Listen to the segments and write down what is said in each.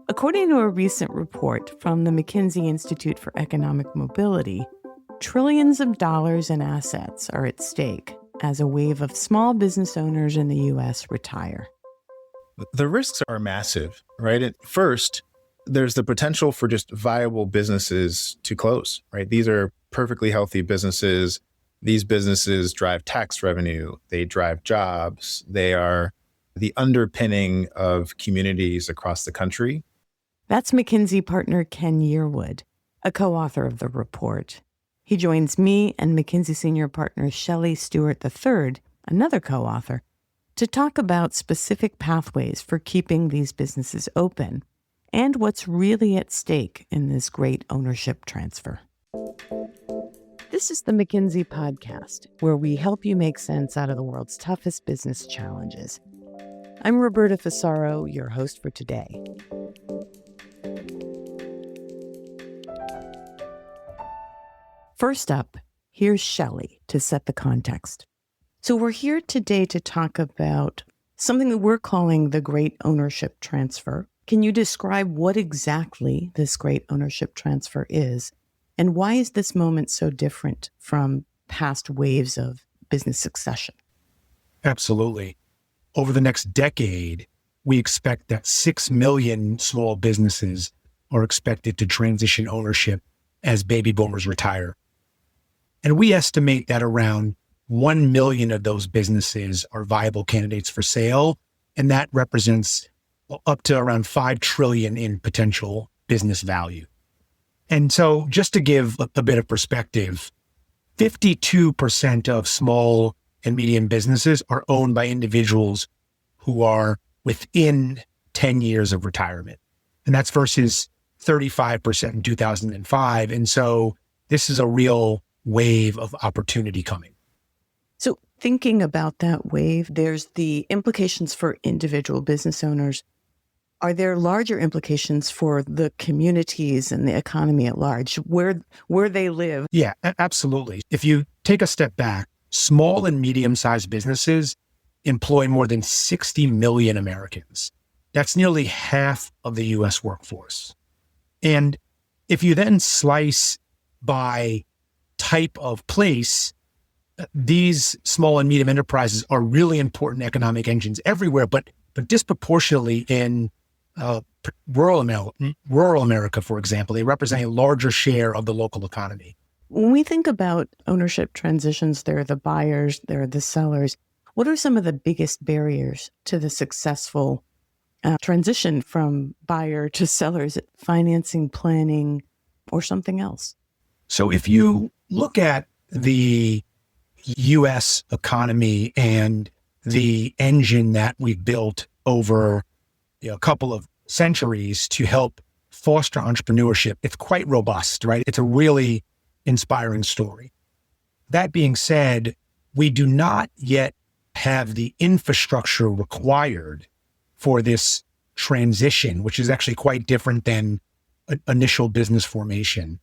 According to a recent report from the McKinsey Institute for Economic Mobility, trillions of dollars in assets are at stake as a wave of small business owners in the U.S. retire. The risks are massive, right? At first, there's the potential for just viable businesses to close, right? These are perfectly healthy businesses. These businesses drive tax revenue. They drive jobs. They are the underpinning of communities across the country. That's McKinsey partner Ken Yearwood, a co-author of the report. He joins me and McKinsey senior partner Shelley Stewart III, another co-author, to talk about specific pathways for keeping these businesses open and what's really at stake in this great ownership transfer. This is the McKinsey podcast, where we help you make sense out of the world's toughest business challenges. I'm Roberta Fusaro, your host for today. First up, here's Shelley to set the context. So we're here today to talk about something that we're calling the Great Ownership Transfer. Can you describe what exactly this Great Ownership Transfer is, and why is this moment so different from past waves of business succession? Absolutely. Over the next decade, we expect that 6 million small businesses are expected to transition ownership as baby boomers retire. And we estimate that around 1 million of those businesses are viable candidates for sale, and that represents up to around 5 trillion in potential business value. And so just to give a bit of perspective, 52% of small and medium businesses are owned by individuals who are within 10 years of retirement. And that's versus 35% in 2005. And so this is a real wave of opportunity coming. So thinking about that wave, there's the implications for individual business owners. Are there larger implications for the communities and the economy at large, where they live? Yeah, absolutely. If you take a step back, small and medium-sized businesses employ more than 60 million Americans. That's nearly half of the U.S. workforce. And if you then slice by type of place, these small and medium enterprises are really important economic engines everywhere, but disproportionately in rural America, for example. They represent a larger share of the local economy. When we think about ownership transitions, there are the buyers, there are the sellers. What are some of the biggest barriers to the successful transition from buyer to sellers? Financing, planning, or something else? So if you look at the U.S. economy and the engine that we've built over a couple of centuries to help foster entrepreneurship, it's quite robust, right? It's a really inspiring story. That being said, we do not yet have the infrastructure required for this transition, which is actually quite different than initial business formation.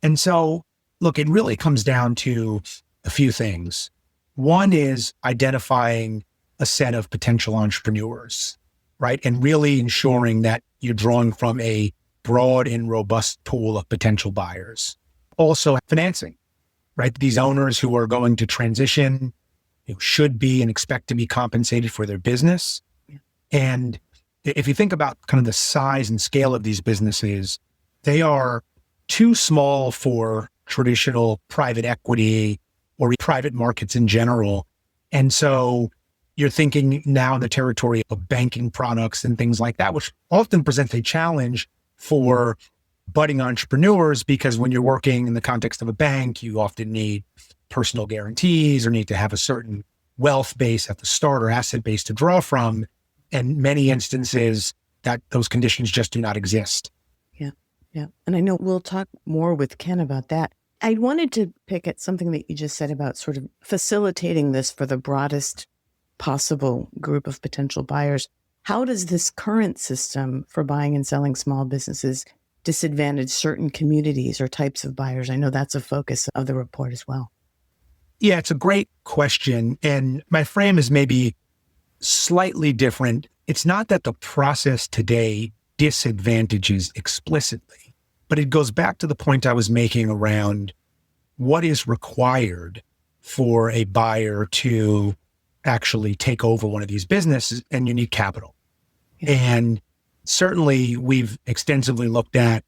And so, look, it really comes down to a few things. One is identifying a set of potential entrepreneurs, right? And really ensuring that you're drawing from a broad and robust pool of potential buyers. Also, financing, right? These owners who are going to transition should be and expect to be compensated for their business. Yeah. And if you think about kind of the size and scale of these businesses, they are too small for traditional private equity or private markets in general. And so you're thinking now in the territory of banking products and things like that, which often presents a challenge for budding entrepreneurs, because when you're working in the context of a bank, you often need personal guarantees or need to have a certain wealth base at the start or asset base to draw from. And many instances that those conditions just do not exist. Yeah. And I know we'll talk more with Ken about that. I wanted to pick at something that you just said about sort of facilitating this for the broadest possible group of potential buyers. How does this current system for buying and selling small businesses disadvantage certain communities or types of buyers? I know that's a focus of the report as well. Yeah, it's a great question. And my frame is maybe slightly different. It's not that the process today disadvantages explicitly. But it goes back to the point I was making around what is required for a buyer to actually take over one of these businesses, and you need capital. Yeah. And certainly we've extensively looked at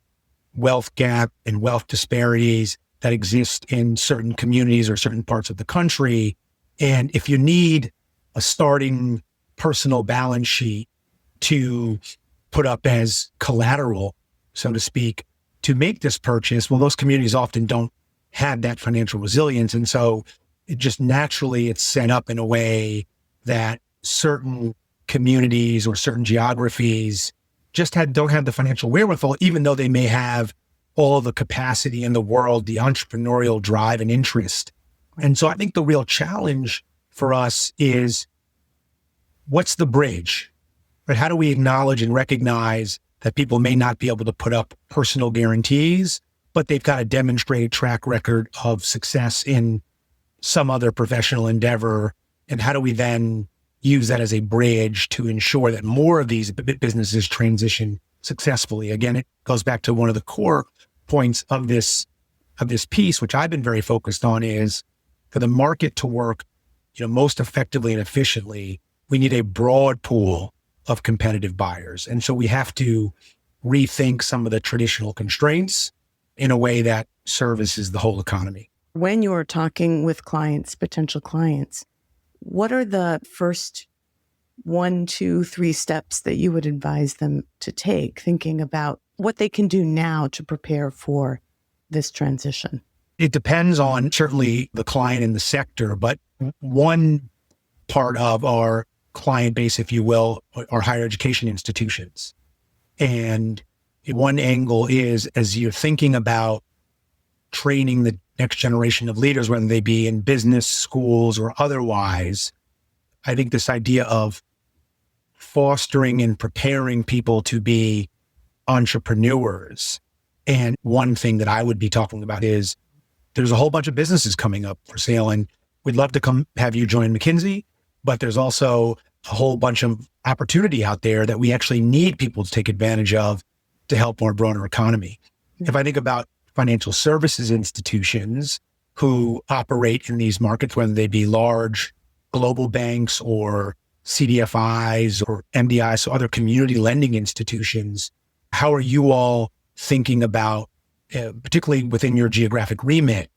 wealth gap and wealth disparities that exist in certain communities or certain parts of the country. And if you need a starting personal balance sheet to put up as collateral, so to speak, to make this purchase, well, those communities often don't have that financial resilience. And so it just naturally it's set up in a way that certain communities or certain geographies just don't have the financial wherewithal, even though they may have all of the capacity in the world, the entrepreneurial drive and interest. And so I think the real challenge for us is, what's the bridge? Right? How do we acknowledge and recognize that people may not be able to put up personal guarantees, but they've got a demonstrated track record of success in some other professional endeavor? And how do we then use that as a bridge to ensure that more of these businesses transition successfully? Again, it goes back to one of the core points of this piece, which I've been very focused on, is for the market to work, most effectively and efficiently, we need a broad pool of competitive buyers. And so we have to rethink some of the traditional constraints in a way that services the whole economy. When you're talking with clients, potential clients, what are the first 1, 2, 3 steps that you would advise them to take, thinking about what they can do now to prepare for this transition? It depends on certainly the client and the sector, but one part of our client base, if you will, are higher education institutions. And one angle is, as you're thinking about training the next generation of leaders, whether they be in business schools or otherwise, I think this idea of fostering and preparing people to be entrepreneurs. And one thing that I would be talking about is there's a whole bunch of businesses coming up for sale, and we'd love to come have you join McKinsey, but there's also a whole bunch of opportunity out there that we actually need people to take advantage of to help our broader economy. If I think about financial services institutions who operate in these markets, whether they be large global banks or CDFIs or MDIs, so other community lending institutions, how are you all thinking about, particularly within your geographic remit,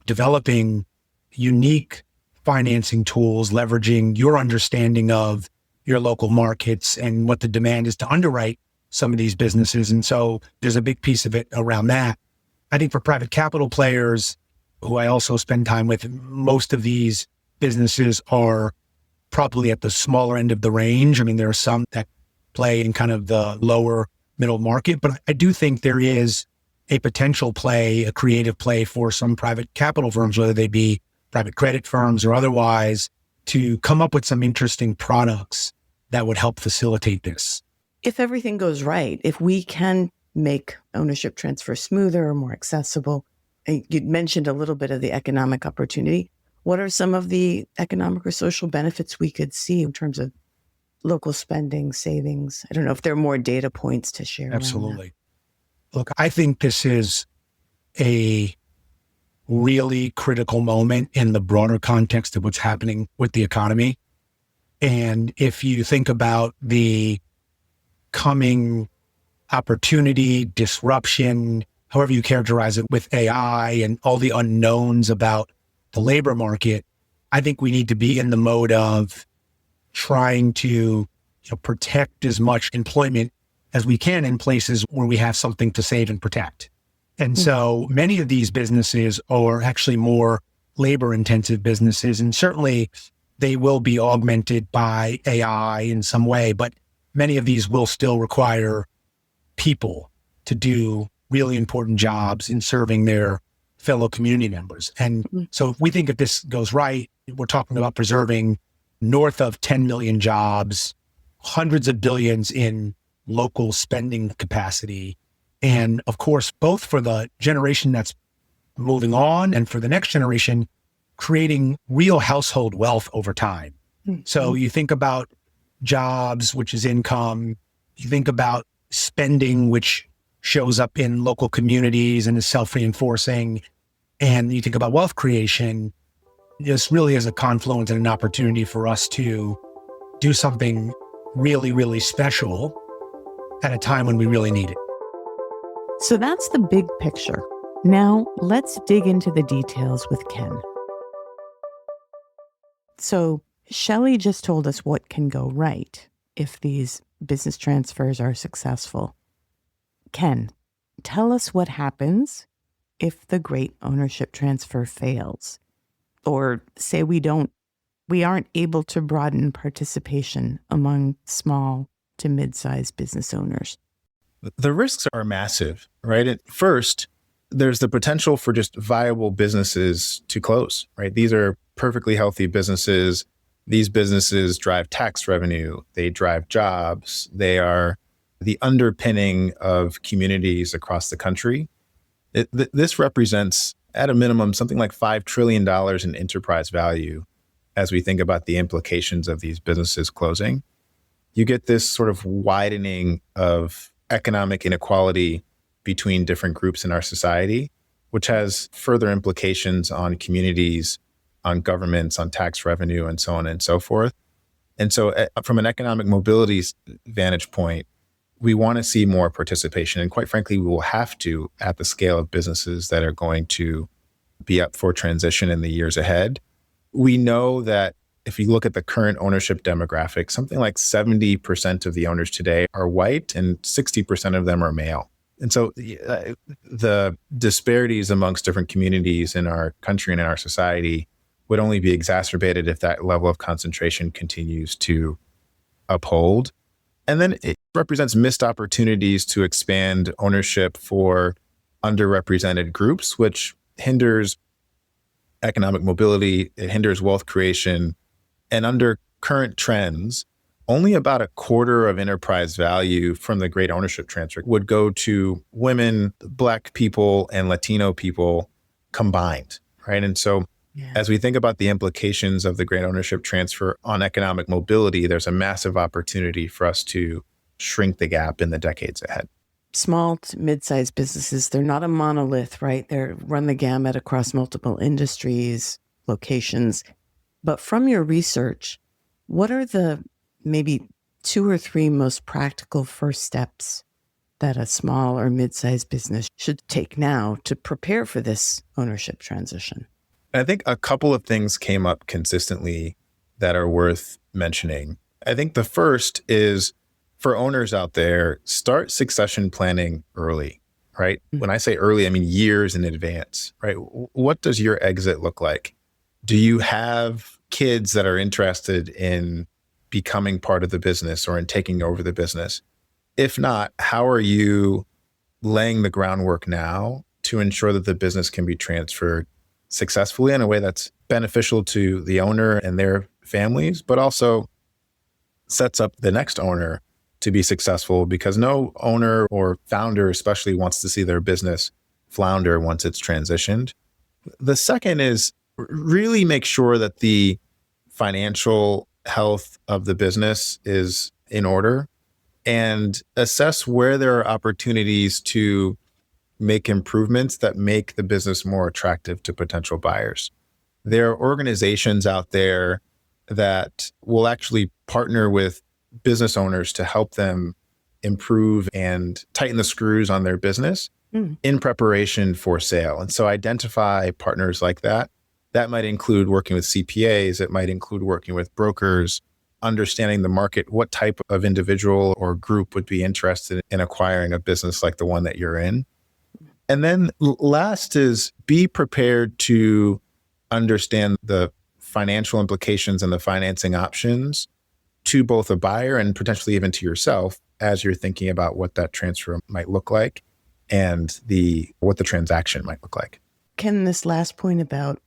developing unique financing tools, leveraging your understanding of your local markets and what the demand is to underwrite some of these businesses? And so there's a big piece of it around that. I think for private capital players, who I also spend time with, most of these businesses are probably at the smaller end of the range. I mean, there are some that play in kind of the lower middle market, but I do think there is a potential play, a creative play for some private capital firms, whether they be private credit firms or otherwise, to come up with some interesting products that would help facilitate this. If everything goes right, if we can make ownership transfer smoother or more accessible, you mentioned a little bit of the economic opportunity. What are some of the economic or social benefits we could see in terms of local spending, savings? I don't know if there are more data points to share. Absolutely. Look, I think this is a really critical moment in the broader context of what's happening with the economy. And if you think about the coming opportunity, disruption, however you characterize it, with AI and all the unknowns about the labor market, I think we need to be in the mode of trying to protect as much employment as we can in places where we have something to save and protect. And so many of these businesses are actually more labor intensive businesses, and certainly they will be augmented by AI in some way, but many of these will still require people to do really important jobs in serving their fellow community members. And so if we think if this goes right, we're talking about preserving north of 10 million jobs, hundreds of billions in local spending capacity. And of course, both for the generation that's moving on and for the next generation, creating real household wealth over time. So you think about jobs, which is income. You think about spending, which shows up in local communities and is self-reinforcing. And you think about wealth creation, this really is a confluence and an opportunity for us to do something really, really special at a time when we really need it. So that's the big picture. Now let's dig into the details with Ken. So Shelley just told us what can go right if these business transfers are successful. Ken, tell us what happens if the great ownership transfer fails, or say we aren't able to broaden participation among small to mid-sized business owners. The risks are massive, right? At first, there's the potential for just viable businesses to close, right? These are perfectly healthy businesses. These businesses drive tax revenue. They drive jobs. They are the underpinning of communities across the country. This represents, at a minimum, something like $5 trillion in enterprise value as we think about the implications of these businesses closing. You get this sort of widening of economic inequality between different groups in our society, which has further implications on communities, on governments, on tax revenue, and so on and so forth. And so from an economic mobility vantage point, we want to see more participation. And quite frankly, we will have to at the scale of businesses that are going to be up for transition in the years ahead. We know that if you look at the current ownership demographic, something like 70% of the owners today are white and 60% of them are male. And so the disparities amongst different communities in our country and in our society would only be exacerbated if that level of concentration continues to uphold. And then it represents missed opportunities to expand ownership for underrepresented groups, which hinders economic mobility, it hinders wealth creation. And under current trends, only about a quarter of enterprise value from the great ownership transfer would go to women, Black people, and Latino people combined, right? And so as we think about the implications of the great ownership transfer on economic mobility, there's a massive opportunity for us to shrink the gap in the decades ahead. Small to mid-sized businesses, they're not a monolith, right? They run the gamut across multiple industries, locations. But from your research, what are the maybe 2 or 3 most practical first steps that a small or mid-sized business should take now to prepare for this ownership transition? I think a couple of things came up consistently that are worth mentioning. I think the first is for owners out there, start succession planning early, right? Mm-hmm. When I say early, I mean years in advance, right? What does your exit look like? Do you have kids that are interested in becoming part of the business or in taking over the business? If not, how are you laying the groundwork now to ensure that the business can be transferred successfully in a way that's beneficial to the owner and their families, but also sets up the next owner to be successful, because no owner or founder especially wants to see their business flounder once it's transitioned. The second is really make sure that the financial health of the business is in order and assess where there are opportunities to make improvements that make the business more attractive to potential buyers. There are organizations out there that will actually partner with business owners to help them improve and tighten the screws on their business in preparation for sale. And so identify partners like that. That might include working with CPAs. It might include working with brokers, understanding the market, what type of individual or group would be interested in acquiring a business like the one that you're in. And then last is be prepared to understand the financial implications and the financing options to both a buyer and potentially even to yourself as you're thinking about what that transfer might look like and what the transaction might look like. Ken, this last point about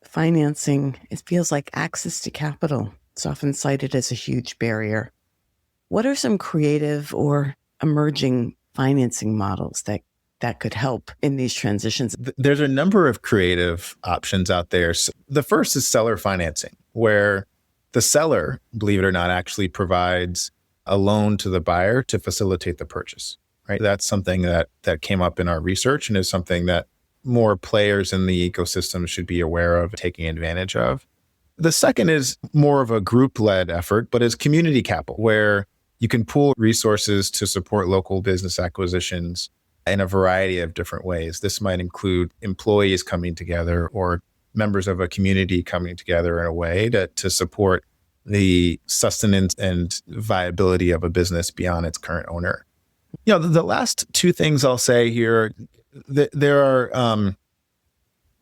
financing, it feels like access to capital. It's often cited as a huge barrier. What are some creative or emerging financing models that could help in these transitions? There's a number of creative options out there. So the first is seller financing, where the seller, believe it or not, actually provides a loan to the buyer to facilitate the purchase, right? That's something that came up in our research and is something that more players in the ecosystem should be aware of, taking advantage of. The second is more of a group-led effort, but is community capital, where you can pool resources to support local business acquisitions in a variety of different ways. This might include employees coming together or members of a community coming together in a way to support the sustenance and viability of a business beyond its current owner. The last two things I'll say here, there are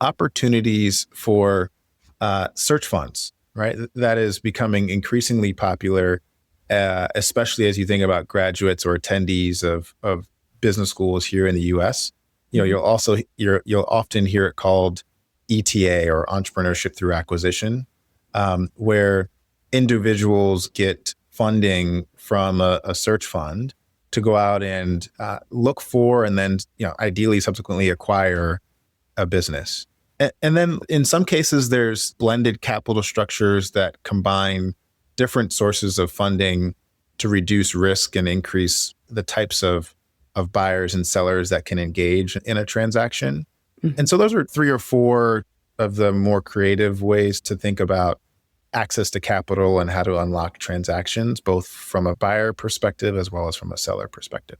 opportunities for search funds, right? That is becoming increasingly popular, especially as you think about graduates or attendees of business schools here in the U.S. You'll often hear it called ETA, or entrepreneurship through acquisition, where individuals get funding from a search fund to go out and look for and then ideally subsequently acquire a business. And then in some cases, there's blended capital structures that combine different sources of funding to reduce risk and increase the types of buyers and sellers that can engage in a transaction. Mm-hmm. And so those are 3 or 4 of the more creative ways to think about access to capital and how to unlock transactions, both from a buyer perspective as well as from a seller perspective.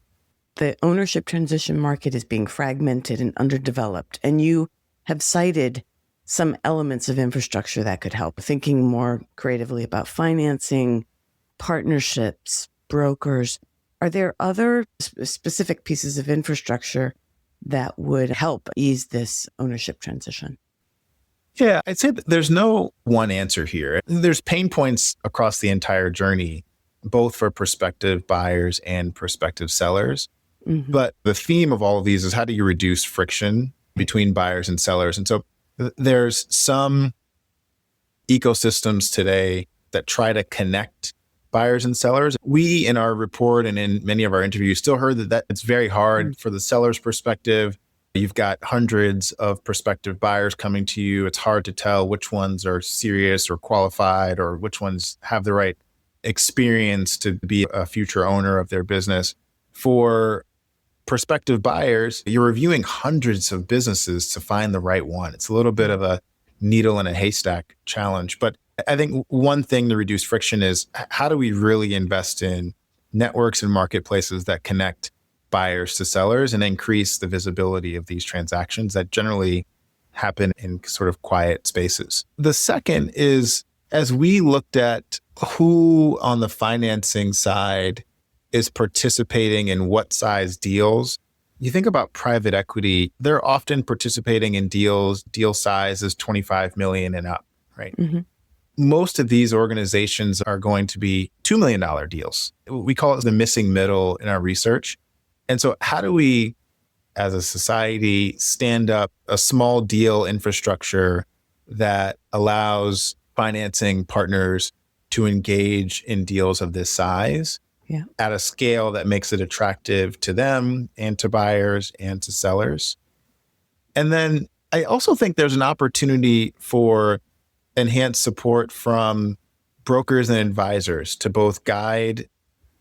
The ownership transition market is being fragmented and underdeveloped, and you have cited some elements of infrastructure that could help, thinking more creatively about financing, partnerships, brokers. Are there other specific pieces of infrastructure that would help ease this ownership transition? Yeah, I'd say that there's no one answer here. There's pain points across the entire journey, both for prospective buyers and prospective sellers. Mm-hmm. But the theme of all of these is, how do you reduce friction between buyers and sellers? And so there's some ecosystems today that try to connect buyers and sellers. We, in our report and in many of our interviews, still heard that it's very hard for the seller's perspective. You've got hundreds of prospective buyers coming to you. It's hard to tell which ones are serious or qualified, or which ones have the right experience to be a future owner of their business. For prospective buyers, you're reviewing hundreds of businesses to find the right one. It's a little bit of a needle in a haystack challenge. But I think one thing to reduce friction is, how do we really invest in networks and marketplaces that connect buyers to sellers and increase the visibility of these transactions that generally happen in sort of quiet spaces? The second is, as we looked at who on the financing side is participating in what size deals, you think about private equity, they're often participating in deal size is 25 million and up, right? Mm-hmm. Most of these organizations are going to be $2 million deals. We call it the missing middle in our research. And so how do we, as a society, stand up a small deal infrastructure that allows financing partners to engage in deals of this size at a scale that makes it attractive to them and to buyers and to sellers? And then I also think there's an opportunity for enhanced support from brokers and advisors to both guide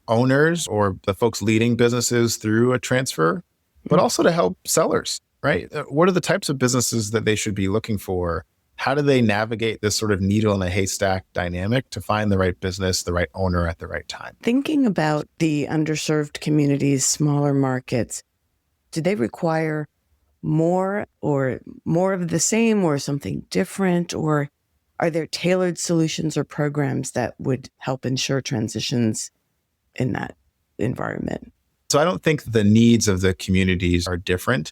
owners or the folks leading businesses through a transfer, but also to help sellers, right? What are the types of businesses that they should be looking for? How do they navigate this sort of needle in a haystack dynamic to find the right business, the right owner at the right time? Thinking about the underserved communities, smaller markets, do they require more of the same, or something different? Or are there tailored solutions or programs that would help ensure transitions in that environment? So I don't think the needs of the communities are different,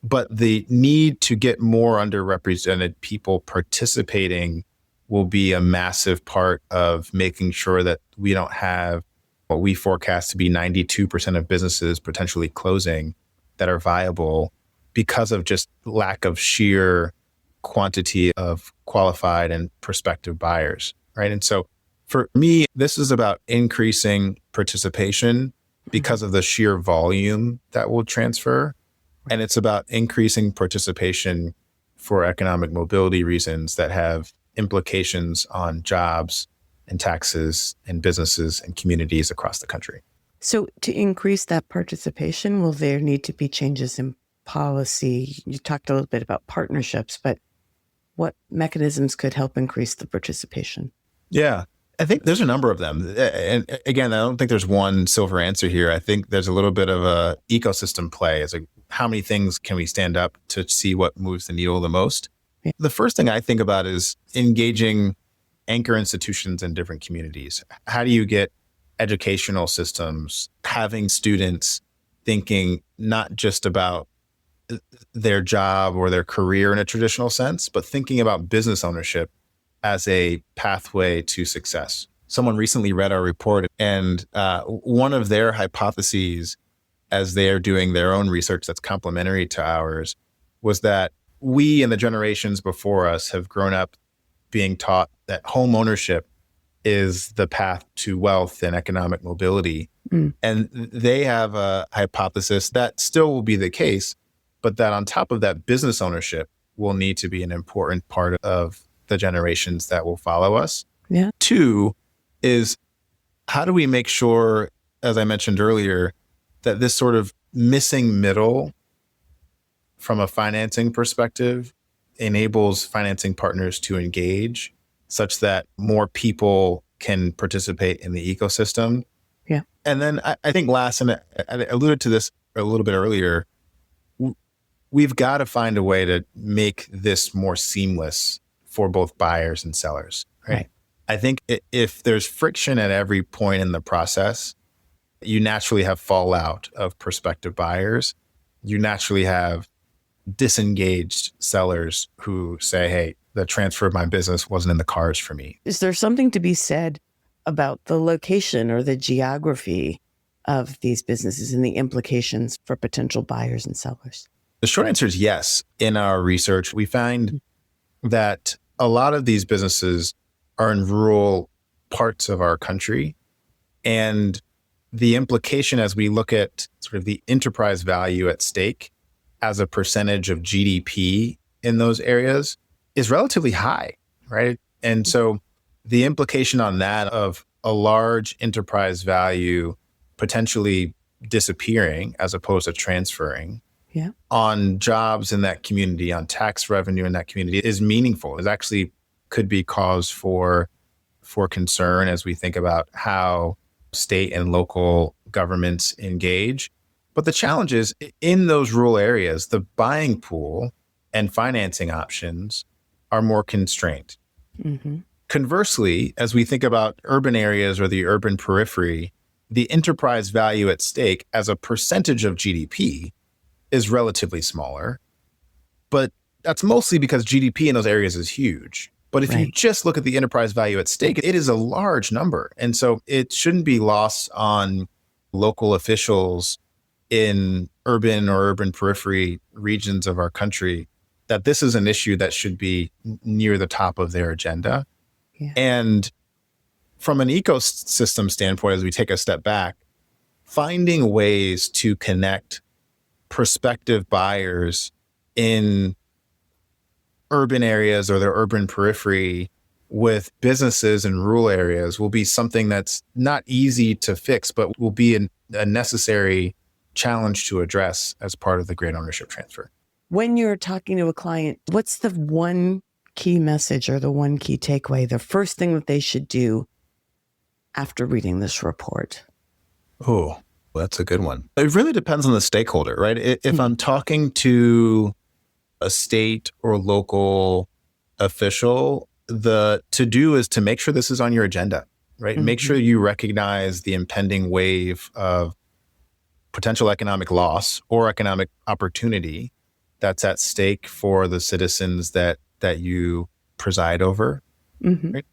but the need to get more underrepresented people participating will be a massive part of making sure that we don't have what we forecast to be 92% of businesses potentially closing that are viable because of just lack of sheer quantity of qualified and prospective buyers, right? And so for me, this is about increasing participation because of the sheer volume that will transfer. And it's about increasing participation for economic mobility reasons that have implications on jobs and taxes and businesses and communities across the country. So to increase that participation, will there need to be changes in policy? You talked a little bit about partnerships, but what mechanisms could help increase the participation? Yeah, I think there's a number of them. And again, I don't think there's one silver answer here. I think there's a little bit of a ecosystem play. It's like, how many things can we stand up to see what moves the needle the most? Yeah. The first thing I think about is engaging anchor institutions in different communities. How do you get educational systems having students thinking not just about their job or their career in a traditional sense, but thinking about business ownership as a pathway to success? Someone recently read our report, and one of their hypotheses as they are doing their own research that's complementary to ours was that we and the generations before us have grown up being taught that home ownership is the path to wealth and economic mobility. And they have a hypothesis that still will be the case, but that on top of that, business ownership will need to be an important part of the generations that will follow us. Yeah. Two is, how do we make sure, as I mentioned earlier, that this sort of missing middle from a financing perspective enables financing partners to engage such that more people can participate in the ecosystem? Yeah. And then I think last, and I alluded to this a little bit earlier, we've got to find a way to make this more seamless for both buyers and sellers, right? I think if there's friction at every point in the process, you naturally have fallout of prospective buyers. You naturally have disengaged sellers who say, hey, the transfer of my business wasn't in the cards for me. Is there something to be said about the location or the geography of these businesses and the implications for potential buyers and sellers? The short answer is yes. In our research, we find that a lot of these businesses are in rural parts of our country. And the implication as we look at sort of the enterprise value at stake as a percentage of GDP in those areas is relatively high, right? And so the implication on that of a large enterprise value potentially disappearing as opposed to transferring on jobs in that community, on tax revenue in that community is meaningful. It actually could be cause for concern as we think about how state and local governments engage. But the challenge is, in those rural areas, the buying pool and financing options are more constrained. Mm-hmm. Conversely, as we think about urban areas or the urban periphery, the enterprise value at stake as a percentage of GDP is relatively smaller. But that's mostly because GDP in those areas is huge. But if you just look at the enterprise value at stake, it is a large number. And so it shouldn't be lost on local officials in urban or urban periphery regions of our country that this is an issue that should be near the top of their agenda. Yeah. And from an ecosystem standpoint, as we take a step back, finding ways to connect prospective buyers in urban areas or their urban periphery with businesses in rural areas will be something that's not easy to fix, but will be a necessary challenge to address as part of the great ownership transfer. When you're talking to a client, what's the one key message or the one key takeaway, the first thing that they should do after reading this report? Oh, that's a good one. It really depends on the stakeholder, right? If I'm talking to a state or local official, the to-do is to make sure this is on your agenda, right? Mm-hmm. Make sure you recognize the impending wave of potential economic loss or economic opportunity that's at stake for the citizens that you preside over. Mm-hmm. Right?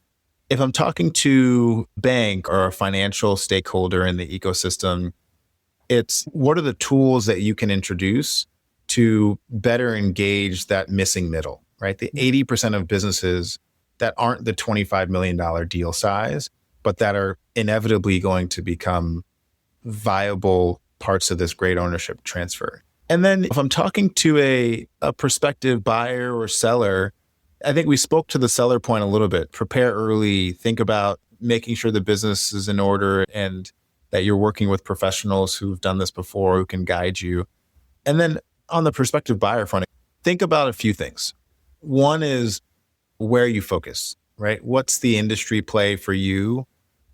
If I'm talking to a bank or a financial stakeholder in the ecosystem, it's what are the tools that you can introduce to better engage that missing middle, right? The 80% of businesses that aren't the $25 million deal size, but that are inevitably going to become viable parts of this great ownership transfer. And then if I'm talking to a prospective buyer or seller, I think we spoke to the seller point a little bit. Prepare early, think about making sure the business is in order and that you're working with professionals who've done this before, who can guide you. And then on the prospective buyer front, think about a few things. One is where you focus, right? What's the industry play for you?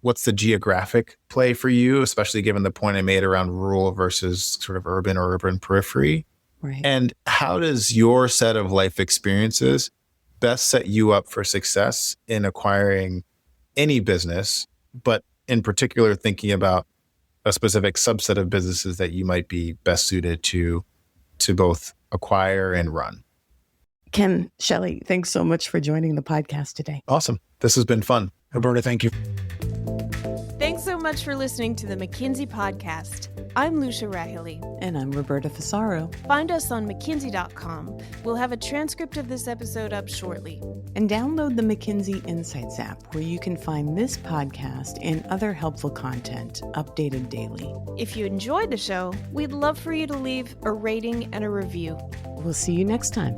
What's the geographic play for you, especially given the point I made around rural versus sort of urban or urban periphery? Right. And how does your set of life experiences best set you up for success in acquiring any business, but in particular thinking about a specific subset of businesses that you might be best suited to both acquire and run? Ken, Shelley, thanks so much for joining the podcast today. Awesome. This has been fun. Roberta, thank you. Thanks so much for listening to the McKinsey podcast. I'm Lucia Rahili. And I'm Roberta Fusaro. Find us on McKinsey.com. We'll have a transcript of this episode up shortly. And download the McKinsey Insights app, where you can find this podcast and other helpful content updated daily. If you enjoyed the show, we'd love for you to leave a rating and a review. We'll see you next time.